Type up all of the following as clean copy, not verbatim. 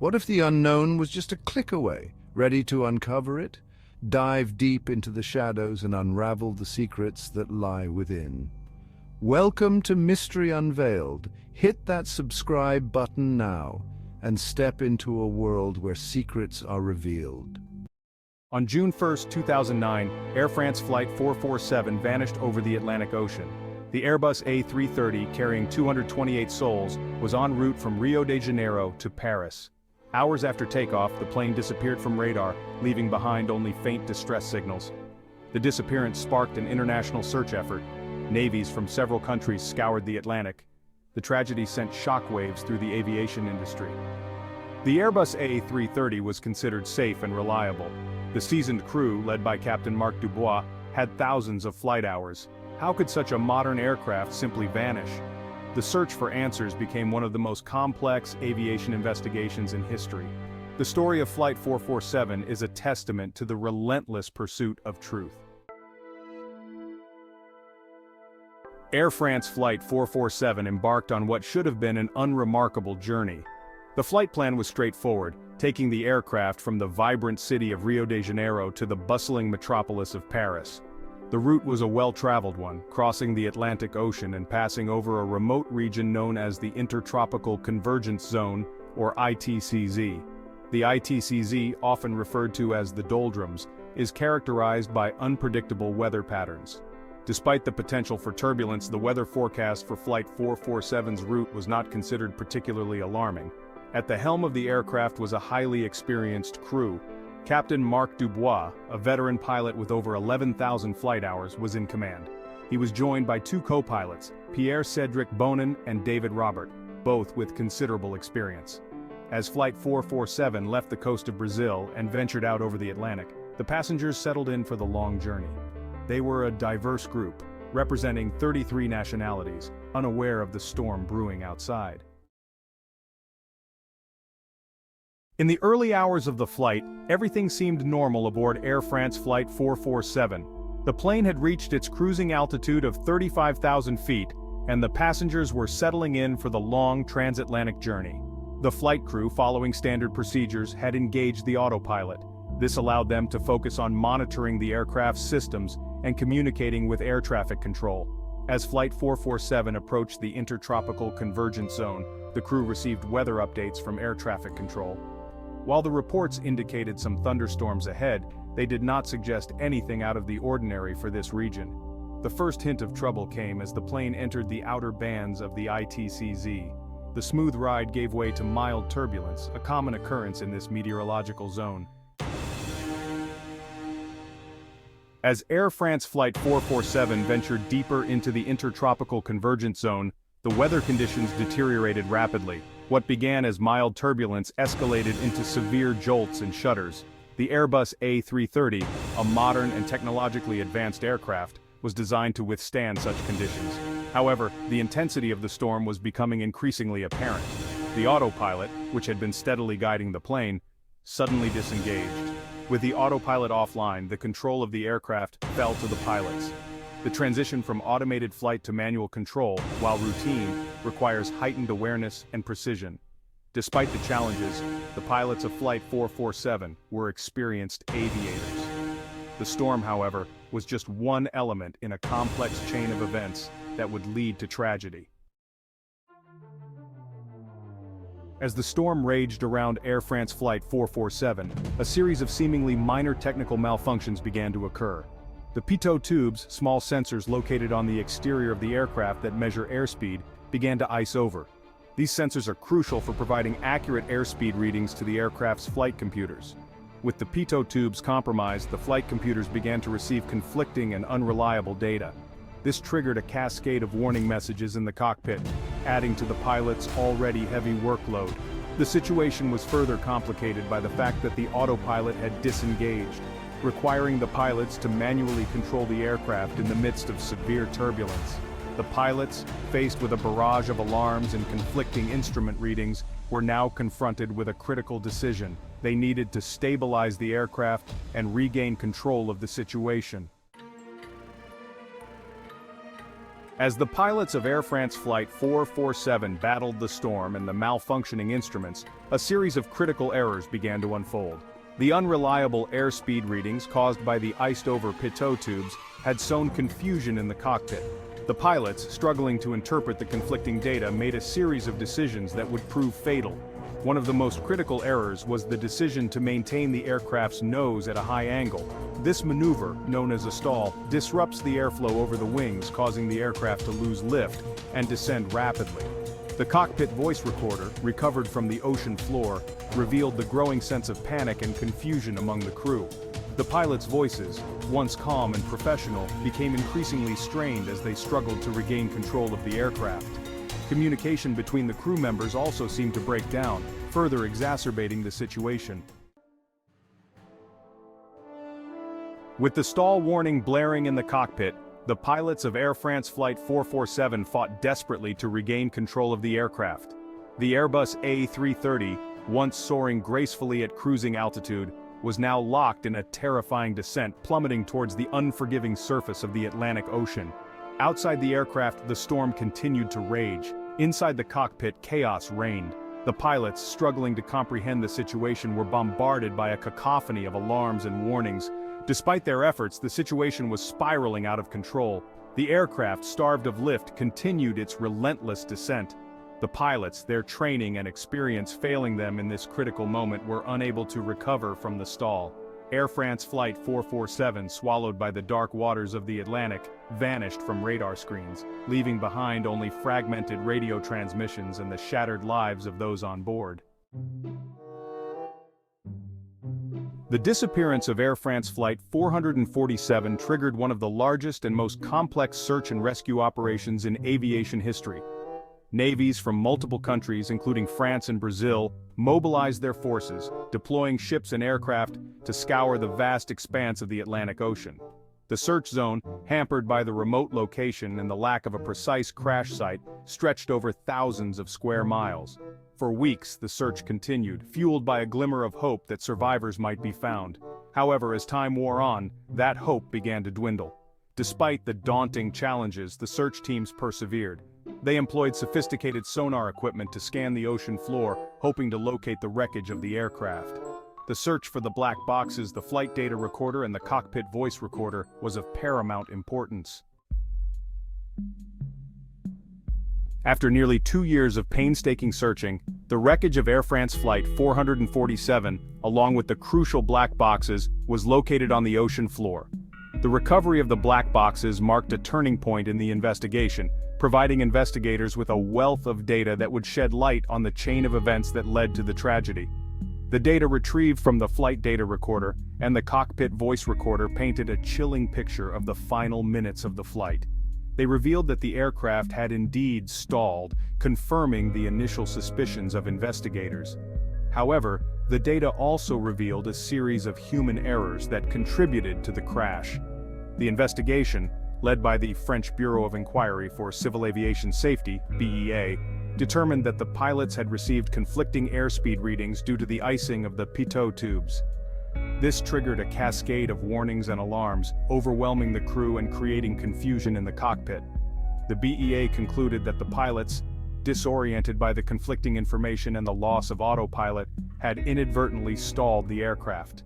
What if the unknown was just a click away, ready to uncover it? Dive deep into the shadows and unravel the secrets that lie within. Welcome to Mystery Unveiled. Hit that subscribe button now and step into a world where secrets are revealed. On June 1, 2009, Air France Flight 447 vanished over the Atlantic Ocean. The Airbus A330, carrying 228 souls, was en route from Rio de Janeiro to Paris. Hours after takeoff, the plane disappeared from radar, leaving behind only faint distress signals. The disappearance sparked an international search effort. Navies from several countries scoured the Atlantic. The tragedy sent shockwaves through the aviation industry. The Airbus A330 was considered safe and reliable. The seasoned crew, led by Captain Marc Dubois, had thousands of flight hours. How could such a modern aircraft simply vanish? The search for answers became one of the most complex aviation investigations in history. The story of Flight 447 is a testament to the relentless pursuit of truth. Air France Flight 447 embarked on what should have been an unremarkable journey. The flight plan was straightforward, taking the aircraft from the vibrant city of Rio de Janeiro to the bustling metropolis of Paris. The route was a well-traveled one, crossing the Atlantic Ocean and passing over a remote region known as the Intertropical Convergence Zone, or ITCZ. The ITCZ, often referred to as the doldrums, is characterized by unpredictable weather patterns. Despite the potential for turbulence, the weather forecast for Flight 447's route was not considered particularly alarming. At the helm of the aircraft was a highly experienced crew. Captain Marc Dubois, a veteran pilot with over 11,000 flight hours, was in command. He was joined by two co-pilots, Pierre-Cédric Bonin and David Robert, both with considerable experience. As Flight 447 left the coast of Brazil and ventured out over the Atlantic, the passengers settled in for the long journey. They were a diverse group, representing 33 nationalities, unaware of the storm brewing outside. In the early hours of the flight, everything seemed normal aboard Air France Flight 447. The plane had reached its cruising altitude of 35,000 feet, and the passengers were settling in for the long transatlantic journey. The flight crew, following standard procedures, had engaged the autopilot. This allowed them to focus on monitoring the aircraft's systems and communicating with air traffic control. As Flight 447 approached the Intertropical Convergence Zone, the crew received weather updates from air traffic control. While the reports indicated some thunderstorms ahead, they did not suggest anything out of the ordinary for this region. The first hint of trouble came as the plane entered the outer bands of the ITCZ. The smooth ride gave way to mild turbulence, a common occurrence in this meteorological zone. As Air France Flight 447 ventured deeper into the Intertropical Convergence Zone, the weather conditions deteriorated rapidly. What began as mild turbulence escalated into severe jolts and shudders. The Airbus A330, a modern and technologically advanced aircraft, was designed to withstand such conditions. However, the intensity of the storm was becoming increasingly apparent. The autopilot, which had been steadily guiding the plane, suddenly disengaged. With the autopilot offline, the control of the aircraft fell to the pilots. The transition from automated flight to manual control, while routine, requires heightened awareness and precision. Despite the challenges, the pilots of Flight 447 were experienced aviators. The storm, however, was just one element in a complex chain of events that would lead to tragedy. As the storm raged around Air France Flight 447, a series of seemingly minor technical malfunctions began to occur. The pitot tubes, small sensors located on the exterior of the aircraft that measure airspeed, began to ice over. These sensors are crucial for providing accurate airspeed readings to the aircraft's flight computers. With the pitot tubes compromised, the flight computers began to receive conflicting and unreliable data. This triggered a cascade of warning messages in the cockpit, adding to the pilot's already heavy workload. The situation was further complicated by the fact that the autopilot had disengaged, requiring the pilots to manually control the aircraft in the midst of severe turbulence. The pilots, faced with a barrage of alarms and conflicting instrument readings, were now confronted with a critical decision. They needed to stabilize the aircraft and regain control of the situation. As the pilots of Air France Flight 447 battled the storm and the malfunctioning instruments, a series of critical errors began to unfold. The unreliable airspeed readings caused by the iced-over pitot tubes had sown confusion in the cockpit. The pilots, struggling to interpret the conflicting data, made a series of decisions that would prove fatal. One of the most critical errors was the decision to maintain the aircraft's nose at a high angle. This maneuver, known as a stall, disrupts the airflow over the wings, causing the aircraft to lose lift and descend rapidly. The cockpit voice recorder, recovered from the ocean floor, revealed the growing sense of panic and confusion among the crew. The pilots' voices, once calm and professional, became increasingly strained as they struggled to regain control of the aircraft. Communication between the crew members also seemed to break down, further exacerbating the situation. With the stall warning blaring in the cockpit, the pilots of Air France Flight 447 fought desperately to regain control of the aircraft. The Airbus A330, once soaring gracefully at cruising altitude, was now locked in a terrifying descent, plummeting towards the unforgiving surface of the Atlantic Ocean. Outside the aircraft, the storm continued to rage. Inside the cockpit, chaos reigned. The pilots, struggling to comprehend the situation, were bombarded by a cacophony of alarms and warnings. Despite their efforts, the situation was spiraling out of control. The aircraft, starved of lift, continued its relentless descent. The pilots, their training and experience failing them in this critical moment, were unable to recover from the stall. Air France Flight 447, swallowed by the dark waters of the Atlantic, vanished from radar screens, leaving behind only fragmented radio transmissions and the shattered lives of those on board. The disappearance of Air France Flight 447 triggered one of the largest and most complex search and rescue operations in aviation history. Navies from multiple countries, including France and Brazil, mobilized their forces, deploying ships and aircraft to scour the vast expanse of the Atlantic Ocean. The search zone, hampered by the remote location and the lack of a precise crash site, stretched over thousands of square miles. For weeks, the search continued, fueled by a glimmer of hope that survivors might be found. However, as time wore on, that hope began to dwindle. Despite the daunting challenges, the search teams persevered. They employed sophisticated sonar equipment to scan the ocean floor, hoping to locate the wreckage of the aircraft. The search for the black boxes, the flight data recorder, and the cockpit voice recorder was of paramount importance. After nearly 2 years of painstaking searching, the wreckage of Air France Flight 447, along with the crucial black boxes, was located on the ocean floor. The recovery of the black boxes marked a turning point in the investigation, providing investigators with a wealth of data that would shed light on the chain of events that led to the tragedy. The data retrieved from the flight data recorder and the cockpit voice recorder painted a chilling picture of the final minutes of the flight. They revealed that the aircraft had indeed stalled, confirming the initial suspicions of investigators. However, the data also revealed a series of human errors that contributed to the crash. The investigation, led by the French Bureau of Inquiry for Civil Aviation Safety, BEA, determined that the pilots had received conflicting airspeed readings due to the icing of the pitot tubes. This triggered a cascade of warnings and alarms, overwhelming the crew and creating confusion in the cockpit. The BEA concluded that the pilots, disoriented by the conflicting information and the loss of autopilot, had inadvertently stalled the aircraft.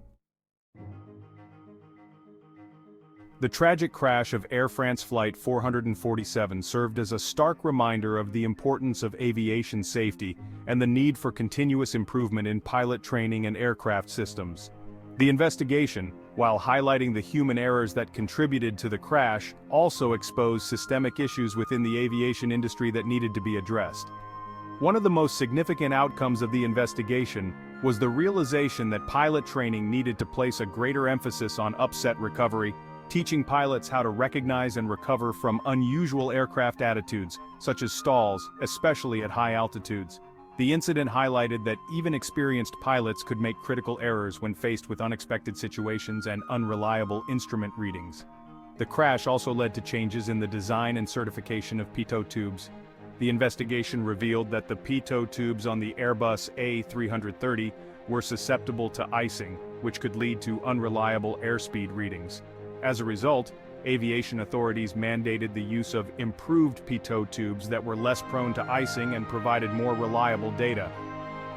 The tragic crash of Air France Flight 447 served as a stark reminder of the importance of aviation safety and the need for continuous improvement in pilot training and aircraft systems. The investigation, while highlighting the human errors that contributed to the crash, also exposed systemic issues within the aviation industry that needed to be addressed. One of the most significant outcomes of the investigation was the realization that pilot training needed to place a greater emphasis on upset recovery, teaching pilots how to recognize and recover from unusual aircraft attitudes, such as stalls, especially at high altitudes. The incident highlighted that even experienced pilots could make critical errors when faced with unexpected situations and unreliable instrument readings. The crash also led to changes in the design and certification of pitot tubes. The investigation revealed that the pitot tubes on the Airbus A330 were susceptible to icing, which could lead to unreliable airspeed readings. As a result, Aviation authorities mandated the use of improved pitot tubes that were less prone to icing and provided more reliable data.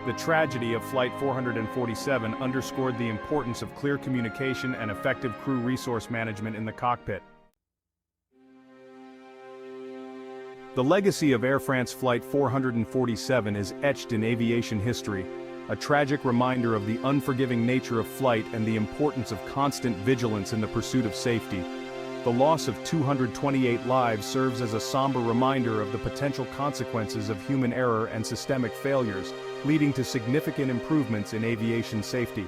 The tragedy of Flight 447 underscored the importance of clear communication and effective crew resource management in the cockpit. The legacy of Air France Flight 447 is etched in aviation history, a tragic reminder of the unforgiving nature of flight and the importance of constant vigilance in the pursuit of safety. The loss of 228 lives serves as a somber reminder of the potential consequences of human error and systemic failures, leading to significant improvements in aviation safety.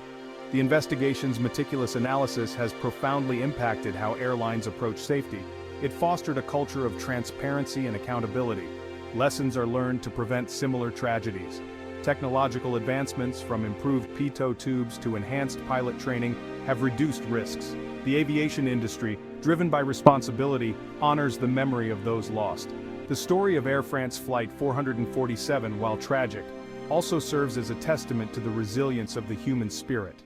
The investigation's meticulous analysis has profoundly impacted how airlines approach safety. It fostered a culture of transparency and accountability. Lessons are learned to prevent similar tragedies. Technological advancements, from improved pitot tubes to enhanced pilot training, have reduced risks. The aviation industry, driven by responsibility, honors the memory of those lost. The story of Air France Flight 447, while tragic, also serves as a testament to the resilience of the human spirit.